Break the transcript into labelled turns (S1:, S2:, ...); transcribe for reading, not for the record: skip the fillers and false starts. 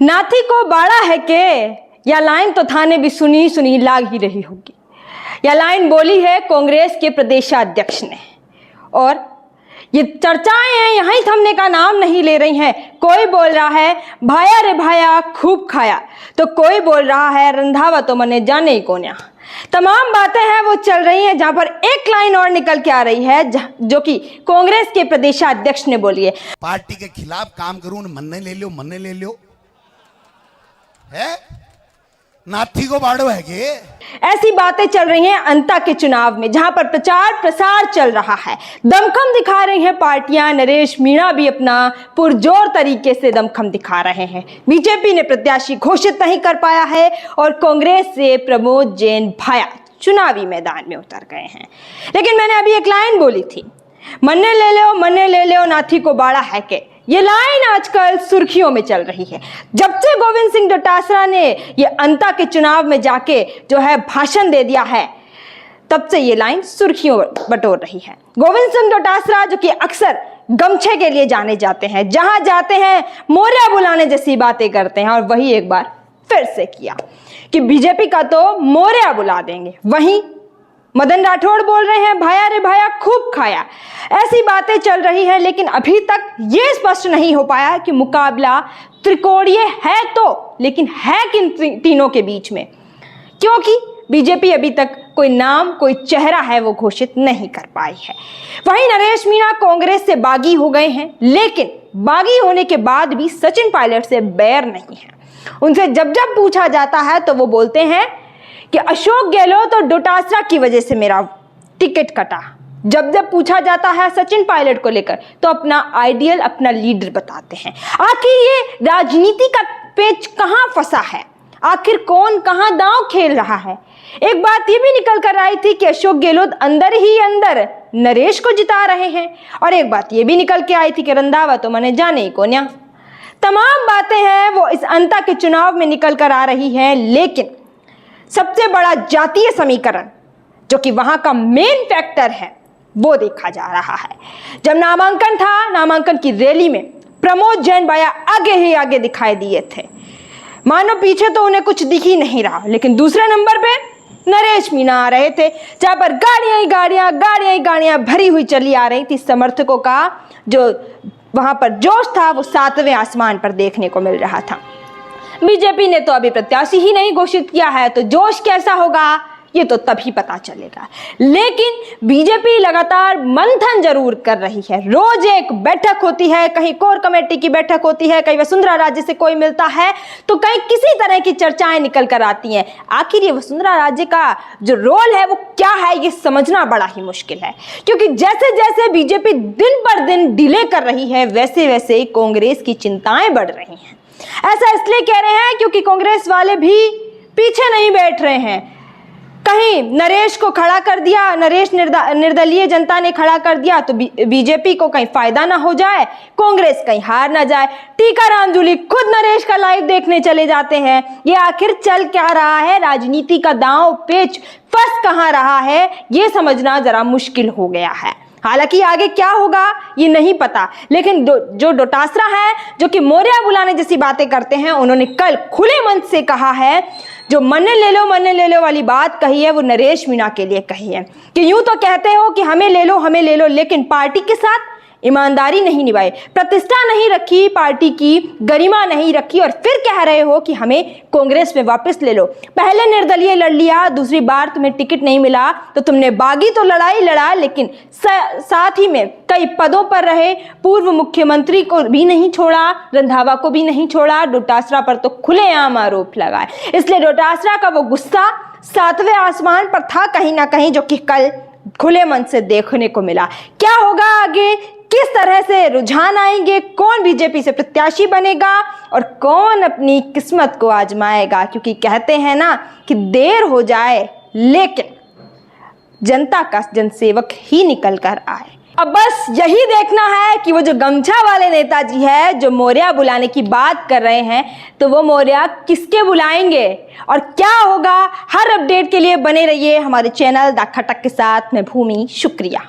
S1: नाथी को बाड़ा है के, या लाइन तो थाने भी सुनी सुनी लाग ही रही होगी। यह लाइन बोली है कांग्रेस के प्रदेशाध्यक्ष ने, और ये चर्चाएं हैं यहीं थमने का नाम नहीं ले रही हैं। कोई बोल रहा है भाया रे भाया खूब खाया, तो कोई बोल रहा है रंधावा तो मने जाने ही कोन्या। तमाम बातें हैं वो चल रही हैं, जहां पर एक लाइन और निकल के आ रही है जो कि कांग्रेस के प्रदेशाध्यक्ष ने बोली है,
S2: पार्टी के खिलाफ काम करूं, मन ले लो है, नाथी को बाड़ो है के।
S1: ऐसी बातें चल रही हैं अंता के चुनाव में, जहां पर प्रचार प्रसार चल रहा है, दमखम दिखा रही हैं पार्टियां। नरेश मीणा भी अपना पुरजोर तरीके से दमखम दिखा रहे हैं। बीजेपी ने प्रत्याशी घोषित नहीं कर पाया है और कांग्रेस से प्रमोद जैन भाया चुनावी मैदान में उतर गए हैं। लेकिन मैंने अभी एक लाइन बोली थी, मन्ने ले लो नाथी को बाड़ा है के। ये लाइन आजकल सुर्खियों में चल रही है। जब से गोविंद सिंह डोटासरा ने ये अंता के चुनाव में जाके जो है भाषण दे दिया है, तब से ये लाइन सुर्खियों बटोर रही है। गोविंद सिंह डोटासरा जो कि अक्सर गमछे के लिए जाने जाते हैं, जहां जाते हैं मोरिया बुलाने जैसी बातें करते हैं, और वही एक बार फिर से किया कि बीजेपी का तो मोरिया बुला देंगे। वहीं मदन राठौड़ बोल रहे हैं भाया रे भाया खूब खाया। ऐसी बातें चल रही है, लेकिन अभी तक ये स्पष्ट नहीं हो पाया कि मुकाबला त्रिकोणीय है तो, लेकिन है किन तीनों के बीच में, क्योंकि बीजेपी अभी तक कोई नाम कोई चेहरा है वो घोषित नहीं कर पाई है। वहीं नरेश मीणा कांग्रेस से बागी हो गए हैं, लेकिन बागी होने के बाद भी सचिन पायलट से बैर नहीं है। उनसे जब जब पूछा जाता है तो वो बोलते हैं कि अशोक गहलोत और डोटासरा की वजह से मेरा टिकट कटा। जब जब पूछा जाता है सचिन पायलट को लेकर तो अपना आइडियल, अपना लीडर बताते हैं। आखिर ये राजनीति का पेच कहां फंसा है, आखिर कौन कहां दांव खेल रहा है। एक बात ये भी निकल कर आई थी कि अशोक गहलोत अंदर ही अंदर नरेश को जिता रहे हैं, और एक बात ये भी निकल के आई थी कि रंधावा तो मने जाने ही कोन्या। तमाम बातें हैं वो इस अंता के चुनाव में निकल कर आ रही है, लेकिन सबसे बड़ा जातीय समीकरण जो कि वहां का मेन फैक्टर है वो देखा जा रहा है। जब नामांकन था, नामांकन की रैली में प्रमोद जैन भाया आगे ही आगे दिखाई दिए थे, मानो पीछे तो उन्हें कुछ दिख ही नहीं रहा। लेकिन दूसरे नंबर पे नरेश मीणा आ रहे थे, जहां पर गाड़ियां भरी हुई चली आ रही थी। समर्थकों का जो वहां पर जोश था वो 7वें आसमान पर देखने को मिल रहा था। बीजेपी ने तो अभी प्रत्याशी ही नहीं घोषित किया है, तो जोश कैसा होगा ये तो तभी पता चलेगा। लेकिन बीजेपी लगातार मंथन जरूर कर रही है। रोज एक बैठक होती है, कहीं कोर कमेटी की बैठक होती है, कहीं वसुंधरा राजे से कोई मिलता है, तो कहीं किसी तरह की चर्चाएं निकल कर आती हैं। आखिर ये वसुंधरा राजे का जो रोल है वो क्या है, ये समझना बड़ा ही मुश्किल है, क्योंकि जैसे जैसे बीजेपी दिन पर दिन डिले कर रही है, वैसे वैसे कांग्रेस की चिंताएं बढ़ रही हैं। ऐसा इसलिए कह रहे हैं क्योंकि कांग्रेस वाले भी पीछे नहीं बैठ रहे हैं। कहीं नरेश को खड़ा कर दिया, नरेश निर्दलीय जनता ने खड़ा कर दिया, तो बीजेपी को कहीं फायदा ना हो जाए, कांग्रेस कहीं हार ना जाए। टीकाराम जूली खुद नरेश का लाइव देखने चले जाते हैं। ये आखिर चल क्या रहा है, राजनीति का दांव पेच फंस कहां रहा है, ये समझना जरा मुश्किल हो गया है। हालांकि आगे क्या होगा ये नहीं पता, लेकिन जो डोटासरा है जो कि मोरिया बुलाने जैसी बातें करते हैं, उन्होंने कल खुले मन से कहा है, जो मन्ने ले लो वाली बात कही है वो नरेश मीणा के लिए कही है कि यूं तो कहते हो कि हमें ले लो, लेकिन पार्टी के साथ ईमानदारी नहीं निभाई, प्रतिष्ठा नहीं रखी, पार्टी की गरिमा नहीं रखी, और फिर कह रहे हो कि हमें कांग्रेस में वापस ले लो। पहले निर्दलीय लड़ लिया, दूसरी बार तुम्हें टिकट नहीं मिला तो तुमने बागी तो लड़ा, लेकिन साथ ही में कई पदों पर रहे। पूर्व मुख्यमंत्री को भी नहीं छोड़ा, रंधावा को भी नहीं छोड़ा, डोटासरा पर तो खुलेआम आरोप लगाए। इसलिए डोटासरा का वो गुस्सा 7वें आसमान पर था कहीं ना कहीं, जो कि कल खुले मन से देखने को मिला। क्या होगा आगे, किस तरह से रुझान आएंगे, कौन बीजेपी से प्रत्याशी बनेगा और कौन अपनी किस्मत को आजमाएगा, क्योंकि कहते हैं ना कि देर हो जाए लेकिन जनता का जनसेवक ही निकल कर आए। अब बस यही देखना है कि वो जो गमछा वाले नेताजी है जो मोरिया बुलाने की बात कर रहे हैं, तो वो मोरिया किसके बुलाएंगे और क्या होगा। हर अपडेट के लिए बने रहिए हमारे चैनल द खटक के साथ। मैं भूमि, शुक्रिया।